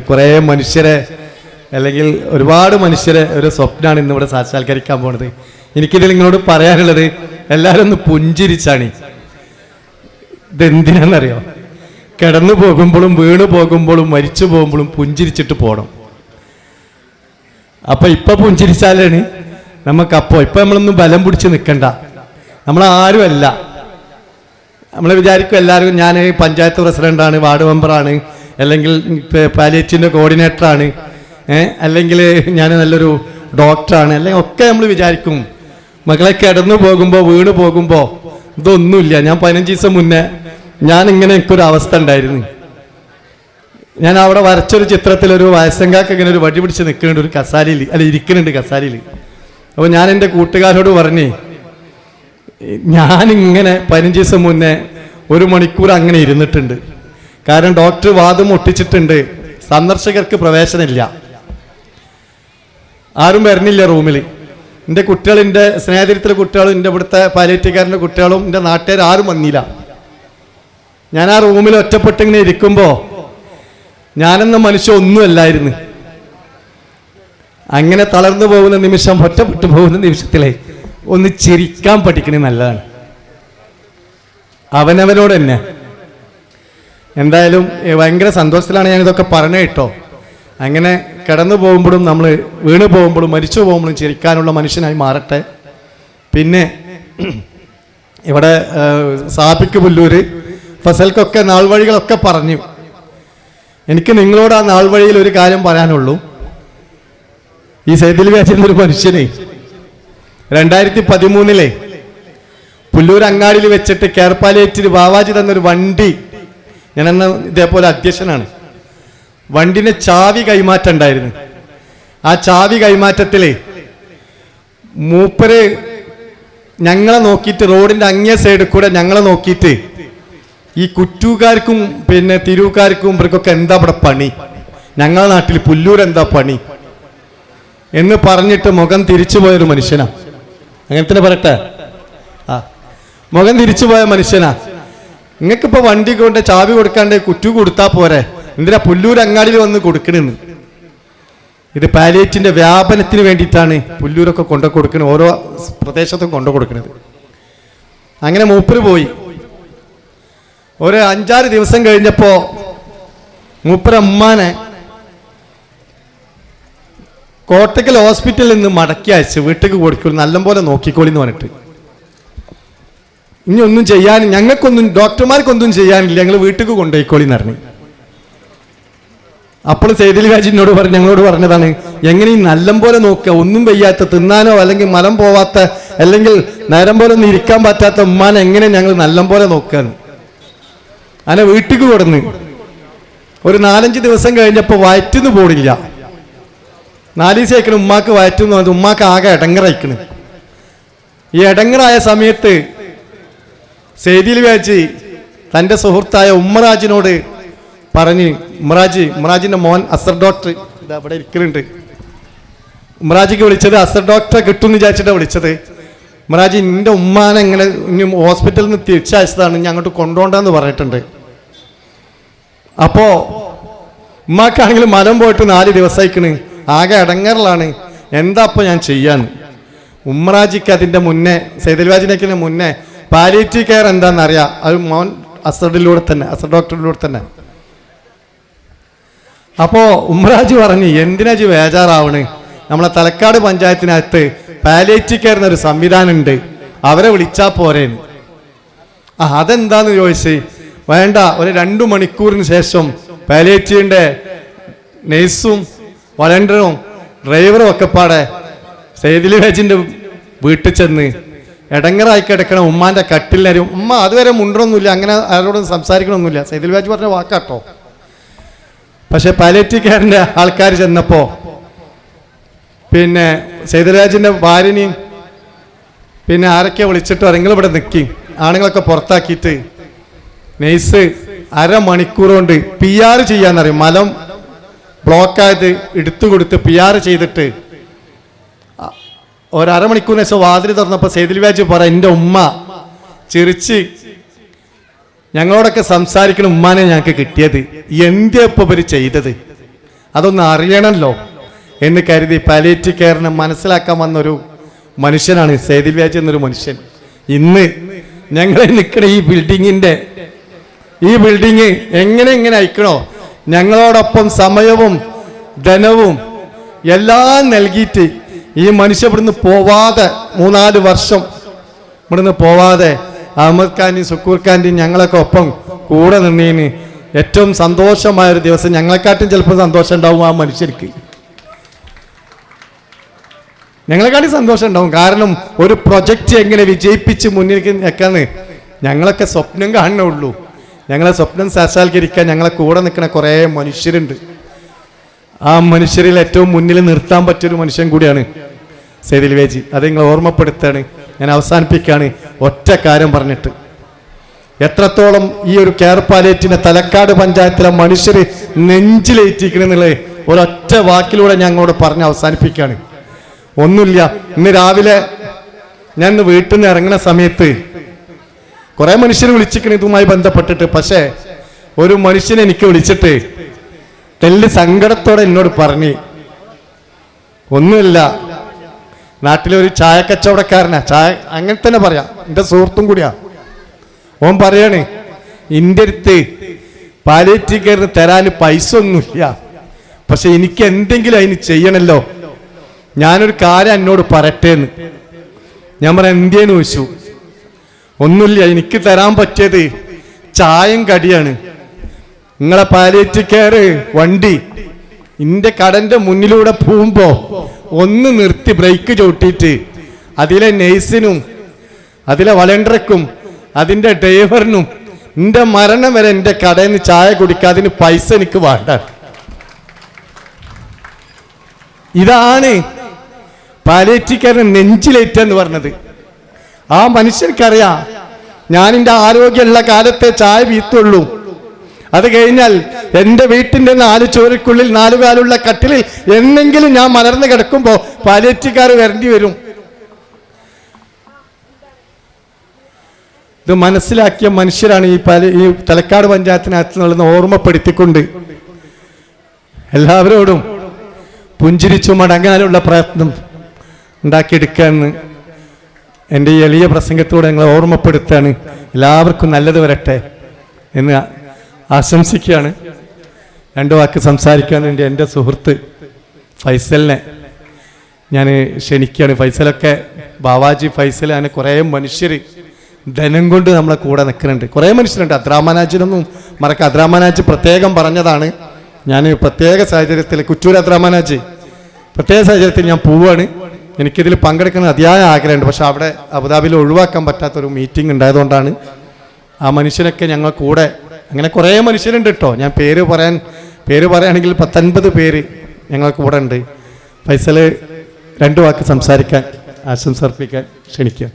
കുറേ മനുഷ്യരെ അല്ലെങ്കിൽ ഒരുപാട് മനുഷ്യരെ ഒരു സ്വപ്നമാണ് ഇന്നിവിടെ സാക്ഷാത്കരിക്കാൻ പോണത്. എനിക്കിതിൽ നിങ്ങളോട് പറയാനുള്ളത്, എല്ലാവരും ഒന്ന് പുഞ്ചിരിച്ചാണ്. ഇതെന്തിനാണെന്നറിയോ? കിടന്നു പോകുമ്പോഴും വീണു പോകുമ്പോഴും മരിച്ചു പോകുമ്പോഴും പുഞ്ചിരിച്ചിട്ട് പോകണം. അപ്പൊ ഇപ്പൊ പുഞ്ചിരിച്ചാലാണ് നമുക്കപ്പോ ഇപ്പൊ നമ്മളൊന്നും ബലം പിടിച്ച് നിൽക്കണ്ട. നമ്മളാരുമല്ല. നമ്മൾ വിചാരിക്കും എല്ലാവരും ഞാൻ പഞ്ചായത്ത് പ്രസിഡന്റാണ്, വാർഡ് മെമ്പറാണ്, അല്ലെങ്കിൽ പാലിയേറ്റീവിൻ്റെ കോർഡിനേറ്ററാണ്, അല്ലെങ്കിൽ ഞാൻ നല്ലൊരു ഡോക്ടറാണ്, അല്ലെങ്കിൽ ഒക്കെ നമ്മൾ വിചാരിക്കും. മക്കളെ കിടന്നു പോകുമ്പോൾ വീണ് പോകുമ്പോൾ ഇതൊന്നുമില്ല. ഞാൻ 15 ദിവസം മുന്നേ ഞാനിങ്ങനെ എനിക്കൊരു അവസ്ഥ ഉണ്ടായിരുന്നു. ഞാൻ അവിടെ വരച്ചൊരു ചിത്രത്തിലൊരു വയസ്സങ്കാക്ക് ഇങ്ങനെ ഒരു വടി പിടിച്ച് നിൽക്കുന്നുണ്ട് ഒരു കസാലയിൽ, അല്ല ഇരിക്കുന്നുണ്ട് കസാലയിൽ. അപ്പോൾ ഞാൻ എൻ്റെ കൂട്ടുകാരോട് പറഞ്ഞേ, ഞാനിങ്ങനെ 15 ദിവസം മുന്നേ 1 മണിക്കൂർ അങ്ങനെ ഇരുന്നിട്ടുണ്ട്. കാരണം ഡോക്ടർ വാദം ഒട്ടിച്ചിട്ടുണ്ട്, സന്ദർശകർക്ക് പ്രവേശനമില്ല, ആരും വരണില്ല റൂമിൽ. എൻ്റെ കുട്ടികൾ, എൻ്റെ സ്നേഹത്തിലെ കുട്ടികളും എൻ്റെ ഇവിടുത്തെ പാലിയേറ്റീവുകാരൻ്റെ കുട്ടികളും എൻ്റെ നാട്ടുകാർ ആരും വന്നില്ല. ഞാൻ ആ റൂമിൽ ഒറ്റപ്പെട്ടിങ്ങനെ ഇരിക്കുമ്പോൾ ഞാനെന്ന മനുഷ്യ ഒന്നുമല്ലായിരുന്നു. അങ്ങനെ തളർന്നു പോകുന്ന നിമിഷം, ഒറ്റപ്പെട്ടു പോകുന്ന നിമിഷത്തിലെ ഒന്ന് ചിരിക്കാൻ പഠിക്കണേ നല്ലതാണ്, അവനവനോട് തന്നെ. എന്തായാലും ഭയങ്കര സന്തോഷത്തിലാണ് ഞാൻ ഇതൊക്കെ പറഞ്ഞത് കേട്ടോ. അങ്ങനെ കിടന്നു പോകുമ്പോഴും നമ്മൾ വീണു പോകുമ്പോഴും മരിച്ചു പോകുമ്പോഴും ചിരിക്കാനുള്ള മനുഷ്യനായി മാറട്ടെ. പിന്നെ ഇവിടെ സാബിക്ക് പുല്ലൂര് ഫസൽക്കൊക്കെ നാൾ വഴികളൊക്കെ പറഞ്ഞു. എനിക്ക് നിങ്ങളോട് ആ നാൾ വഴിയിൽ ഒരു കാര്യം പറയാനുള്ളൂ. ഈ സൈദിൽ വ്യാജെന്നൊരു മനുഷ്യനെ 2013 പുല്ലൂർ അങ്ങാടിയിൽ വെച്ചിട്ട് കെയർ പാലിയേറ്റീവ് ബാവാജി തന്നൊരു വണ്ടി, ഞാനെന്ന ഇതേപോലെ അധ്യക്ഷനാണ്, വണ്ടിന്റെ ചാവി കൈമാറ്റം ഉണ്ടായിരുന്നു. ആ ചാവി കൈമാറ്റത്തില് മൂപ്പര് ഞങ്ങളെ നോക്കിയിട്ട് റോഡിന്റെ അങ്ങേ സൈഡിൽ കൂടെ ഞങ്ങളെ നോക്കിയിട്ട് ഈ കുറ്റൂക്കാർക്കും പിന്നെ തിരൂക്കാർക്കും ഇവർക്കൊക്കെ എന്താ ഇവിടെ പണി, ഞങ്ങളുടെ നാട്ടിൽ പുല്ലൂർ എന്താ പണി എന്ന് പറഞ്ഞിട്ട് മുഖം തിരിച്ചുപോയൊരു മനുഷ്യനാ. അങ്ങനെ തന്നെ പറയട്ടെ, മുഖം തിരിച്ചുപോയ മനുഷ്യനാ. നിങ്ങൾക്കിപ്പോ വണ്ടി കൊണ്ട് ചാവി കൊടുക്കാണ്ട് കുറ്റു കൊടുത്താൽ പോരെ, എന്തിനാ പുല്ലൂർ അങ്ങാടിയിൽ വന്ന് കൊടുക്കണെന്ന്? ഇത് പാലിയേറ്റിന്റെ വ്യാപനത്തിന് വേണ്ടിയിട്ടാണ് പുല്ലൂരൊക്കെ കൊണ്ടു കൊടുക്കുന്നത്, ഓരോ പ്രദേശത്തും കൊണ്ടു കൊടുക്കുന്നത്. അങ്ങനെ മൂപ്പര് പോയി. ഒരു 5-6 ദിവസം കഴിഞ്ഞപ്പോ മൂപ്പര് അമ്മാനെ കോട്ടക്കൽ ഹോസ്പിറ്റലിൽ നിന്ന് മടക്കി അയച്ച് വീട്ടിലേക്ക് കൊടുക്കും, നല്ലപോലെ നോക്കിക്കോളി എന്ന് പറഞ്ഞിട്ട്. ഇനി ഒന്നും ചെയ്യാൻ ഞങ്ങൾക്കൊന്നും, ഡോക്ടർമാർക്കൊന്നും ചെയ്യാനില്ല, ഞങ്ങൾ വീട്ടിലേക്ക് കൊണ്ടുപോയിക്കോളി എന്ന് പറഞ്ഞു. അപ്പോൾ സൈദിൽ വ്യാജിനോട് ഞങ്ങളോട് പറഞ്ഞതാണ്, എങ്ങനെ ഈ നല്ലപോലെ നോക്കുക, ഒന്നും വയ്യാത്ത, തിന്നാനോ അല്ലെങ്കിൽ മലം പോവാത്ത, അല്ലെങ്കിൽ നേരം പോലെ ഒന്നും ഇരിക്കാൻ പറ്റാത്ത ഉമ്മാനെ എങ്ങനെ ഞങ്ങൾ നല്ലപോലെ നോക്കുകയാണ്. അങ്ങനെ വീട്ടിലേക്ക് കൊടുന്ന് ഒരു 4-5 ദിവസം കഴിഞ്ഞപ്പോൾ വയറ്റിന്ന് പോടില്ല. 4 ദിവസം അയക്കണം ഉമ്മാക്ക് വയറ്റുന്നു, അത് ഉമ്മാക്ക് ആകെ ഇടങ്ങറയക്കണ്. ഈ ഇടങ്ങറായ സമയത്ത് സൈദിൽ വ്യാജി തൻ്റെ സുഹൃത്തായ ഉമ്മറാജിനോട് പറഞ്ഞ്, ഉമ്മറാജിന്റെ മോൻ അസർ ഡോക്ടർ ഇതാ ഇവിടെ ഇരിക്കുന്നുണ്ട്, ഉമ്മറാജിക്ക് വിളിച്ചത് അസർ ഡോക്ടറെ കിട്ടുമെന്ന് വിചാരിച്ചിട്ടാണ് വിളിച്ചത്. ഉമ്മറാജി എൻ്റെ ഉമ്മാനെ ഇങ്ങനെ ഇനി ഹോസ്പിറ്റലിൽ നിന്ന് തിരിച്ചയച്ചതാണ്, ഞാൻ അങ്ങോട്ട് കൊണ്ടുപോണ്ടെന്ന് പറഞ്ഞിട്ടുണ്ട്. അപ്പോ ഉമ്മാക്കാണെങ്കിൽ മരം പോയിട്ട് 4 ദിവസമായിക്കണ്, ആകെ അടങ്ങറിലാണ്, എന്താ അപ്പോൾ ഞാൻ ചെയ്യാന്ന്. ഉമ്മറാജിക്ക് അതിൻ്റെ മുന്നേ, സൈദൽവാജിനേക്കിന് മുന്നേ പാലിയേറ്റീവ് കെയർ എന്താണെന്നറിയാം, അത് മോൻ അസറിലൂടെ തന്നെ, അസർ ഡോക്ടറിലൂടെ തന്നെ. അപ്പോൾ ഉമ്മറാജി പറഞ്ഞു, എന്തിനാജി ബേജാറാവണ്, നമ്മളെ തലക്കാട് പഞ്ചായത്തിനകത്ത് പാലിയേറ്റീവ് കെയർ എന്നൊരു സംവിധാനം ഉണ്ട്, അവരെ വിളിച്ചാൽ പോരേന്ന്. അതെന്താന്ന് ചോദിച്ച്, വേണ്ട, ഒരു 2 മണിക്കൂറിന് ശേഷം പാലിയേറ്റീവിൻ്റെ നഴ്സും വളണ്ടിയറും ഡ്രൈവറും ഒക്കെ പാടെ സൈദിൽ വ്യാജിൻ്റെ വീട്ടിൽ ചെന്ന് ഇടങ്ങറായി കിടക്കണം ഉമ്മാൻ്റെ കട്ടിലിനരും. ഉമ്മ അതുവരെ മുണ്ടൊന്നുമില്ല, അങ്ങനെ ആരോടും സംസാരിക്കണമൊന്നുമില്ല, സൈദിൽ വ്യാജ് പറഞ്ഞ വാക്കാട്ടോ. പക്ഷെ പാലിയേറ്റീവ് കെയറിൻ്റെ ആൾക്കാർ ചെന്നപ്പോൾ പിന്നെ സൈദിൽ വ്യാജിൻ്റെ ഭാര്യനെയും പിന്നെ ആരൊക്കെ വിളിച്ചിട്ട് നിങ്ങളിവിടെ നിൽക്കി, ആണുങ്ങളൊക്കെ പുറത്താക്കിയിട്ട് നഴ്സ് 1/2 മണിക്കൂർ കൊണ്ട് PR ചെയ്യാന്നറിയും, മലം ബ്ലോക്കായത് എടുത്തു കൊടുത്ത് PR ചെയ്തിട്ട് ഒരു 1/2 മണിക്കൂറിന് ശേഷം വാതിൽ തുറന്നപ്പോൾ സൈദിൽ വ്യാജ് പറ, എൻ്റെ ഉമ്മ ചിരിച്ച് ഞങ്ങളോടൊക്കെ സംസാരിക്കണ ഉമ്മാനെ ഞങ്ങൾക്ക് കിട്ടിയത്, എന്താ ഇപ്പൊ ഇവര് ചെയ്തത്? അതൊന്ന് അറിയണമല്ലോ എന്ന് കരുതി പാലിയേറ്റീവ് കെയറിനെ മനസ്സിലാക്കാൻ വന്നൊരു മനുഷ്യനാണ് സെയ്ദിൽ വ്യാജ് എന്നൊരു മനുഷ്യൻ. ഇന്ന് ഞങ്ങളെ നിൽക്കണ ഈ ബിൽഡിങ് എങ്ങനെ അയക്കണോ, ഞങ്ങളോടൊപ്പം സമയവും ധനവും എല്ലാം നൽകിയിട്ട് ഈ മനുഷ്യ ഇവിടുന്ന് പോവാതെ 3-4 വർഷം ഇവിടുന്ന് പോവാതെ അഹമ്മദ് ഖാന്റെയും സുക്കൂർ ഖാന്റെയും ഞങ്ങളൊക്കെ ഒപ്പം കൂടെ നിന്നതിന് ഏറ്റവും സന്തോഷമായൊരു ദിവസം, ഞങ്ങളെക്കാട്ടും ചിലപ്പോൾ സന്തോഷം ഉണ്ടാവും ആ മനുഷ്യർക്ക്, ഞങ്ങളെക്കാട്ടും സന്തോഷം ഉണ്ടാവും. കാരണം ഒരു പ്രൊജക്റ്റ് എങ്ങനെ വിജയിപ്പിച്ച് മുന്നിലേക്ക് വെക്കാന്ന് ഞങ്ങളൊക്കെ സ്വപ്നം കാണുന്നുള്ളൂ. ഞങ്ങളെ സ്വപ്നം സാക്ഷാത്കരിക്കാൻ ഞങ്ങളെ കൂടെ നിൽക്കുന്ന കുറേ മനുഷ്യരുണ്ട്. ആ മനുഷ്യരിൽ ഏറ്റവും മുന്നിൽ നിർത്താൻ പറ്റിയൊരു മനുഷ്യൻ കൂടിയാണ് സെയ്ദിൽ വ്യാജ്. അത് നിങ്ങൾ ഓർമ്മപ്പെടുത്താണ്. ഞാൻ അവസാനിപ്പിക്കുകയാണ് ഒറ്റ കാര്യം പറഞ്ഞിട്ട്. എത്രത്തോളം ഈ ഒരു കെയർ പാലിയേറ്റീവിനെ തലക്കാട് പഞ്ചായത്തിലെ മനുഷ്യർ നെഞ്ചിലേറ്റിക്കണെന്നുള്ളത് ഒരൊറ്റ വാക്കിലൂടെ ഞങ്ങളോട് പറഞ്ഞ് അവസാനിപ്പിക്കുകയാണ്. ഒന്നുമില്ല, ഇന്ന് രാവിലെ ഞാൻ വീട്ടിൽ നിന്ന് ഇറങ്ങുന്ന സമയത്ത് കുറെ മനുഷ്യർ വിളിച്ചിരിക്കണം ഇതുമായി ബന്ധപ്പെട്ടിട്ട്. പക്ഷേ ഒരു മനുഷ്യനെ എനിക്ക് വിളിച്ചിട്ട് തെല്ല് സങ്കടത്തോടെ എന്നോട് പറഞ്ഞ്, ഒന്നുമില്ല, നാട്ടിലൊരു ചായ കച്ചവടക്കാരനാ, ചായ അങ്ങനെ തന്നെ പറയാം, എൻ്റെ സുഹൃത്തും കൂടിയാ. ഓൻ പറയാണ്, എൻ്റെ അടുത്ത് പാലിയേറ്റീവ് കെയറിന് തരാൻ പൈസ ഒന്നുമില്ല, പക്ഷെ എനിക്ക് എന്തെങ്കിലും അതിന് ചെയ്യണല്ലോ, ഞാനൊരു കാര്യം എന്നോട് പറയട്ടേന്ന്. ഞാൻ പറയാം, എന്തേന്ന് ചോദിച്ചു. ഒന്നുമില്ല, എനിക്ക് തരാൻ പറ്റിയത് ചായയും കടിയാണ്. നിങ്ങളെ പാലിയേറ്റീവ് കെയർ വണ്ടി എൻ്റെ കടന്റെ മുന്നിലൂടെ പോകുമ്പോ ഒന്ന് നിർത്തി ബ്രേക്ക് ചവിട്ടിയിട്ട് അതിലെ നേഴ്സിനും അതിലെ വളണ്ടർക്കും അതിൻ്റെ ഡ്രൈവറിനും എൻ്റെ മരണം വരെ എൻ്റെ കടയിൽ നിന്ന് ചായ കുടിക്കാതിന് പൈസ എനിക്ക് വേണ്ട. ഇതാണ് പാലിയേറ്റീവ് കെയറിന് നെഞ്ചിലേറ്റെന്ന് പറഞ്ഞത്. ആ മനുഷ്യർക്കറിയാം ഞാൻ എൻ്റെ ആരോഗ്യമുള്ള കാലത്തെ ചായ വീത്തുള്ളൂ, അത് കഴിഞ്ഞാൽ എൻ്റെ വീട്ടിൻ്റെ 4 ചുവരുക്കുള്ളിൽ 4 കാലുള്ള കട്ടിലിൽ എന്നെങ്കിലും ഞാൻ മലർന്ന് കിടക്കുമ്പോൾ പാലിയേറ്റീവ് കെയർ വരേണ്ടി വരും. ഇത് മനസ്സിലാക്കിയ മനുഷ്യരാണ് ഈ തലക്കാട് പഞ്ചായത്തിനകത്ത് നിന്നുള്ള ഓർമ്മപ്പെടുത്തിക്കൊണ്ട് എല്ലാവരോടും പുഞ്ചിരിച്ചു മടങ്ങാനുള്ള പ്രയത്നം ഉണ്ടാക്കിയെടുക്കാമെന്ന് എൻ്റെ ഈ എളിയ പ്രസംഗത്തോടെ ഞങ്ങളെ ഓർമ്മപ്പെടുത്താണ്. എല്ലാവർക്കും നല്ലത് വരട്ടെ എന്ന് ആശംസിക്കുകയാണ്. 2 വാക്ക് സംസാരിക്കാൻ വേണ്ടി എൻ്റെ സുഹൃത്ത് ഫൈസലിനെ ഞാൻ ക്ഷണിക്കുകയാണ്. ഫൈസലൊക്കെ ബാവാജി ഫൈസൽ അങ്ങനെ കുറേ മനുഷ്യർ ധനം കൊണ്ട് നമ്മളെ കൂടെ നിൽക്കുന്നുണ്ട്. കുറേ മനുഷ്യരുണ്ട്. അദ്രാമാനാജിനൊന്നും മറക്കാം. അദ്രാമാനാജ് പ്രത്യേകം പറഞ്ഞതാണ്, ഞാൻ പ്രത്യേക സാഹചര്യത്തിൽ കുറ്റൂർ അദ്രാമാനാജ് പ്രത്യേക സാഹചര്യത്തിൽ ഞാൻ പോവുകയാണ്, എനിക്കിതിൽ പങ്കെടുക്കുന്ന അതിയായ ആഗ്രഹമുണ്ട്. പക്ഷെ അവിടെ അബുദാബിയിൽ ഒഴിവാക്കാൻ പറ്റാത്തൊരു മീറ്റിംഗ് ഉണ്ടായതുകൊണ്ടാണ്. ആ മനുഷ്യനൊക്കെ ഞങ്ങൾ കൂടെ, അങ്ങനെ കുറേ മനുഷ്യരുണ്ട് കേട്ടോ. ഞാൻ പേര് പറയുകയാണെങ്കിൽ 19 പേര് ഞങ്ങൾ കൂടെ ഉണ്ട്. ഫൈസൽ 2 വാക്ക് സംസാരിക്കാൻ ആശംസ അർപ്പിക്കാൻ ക്ഷണിക്കുക.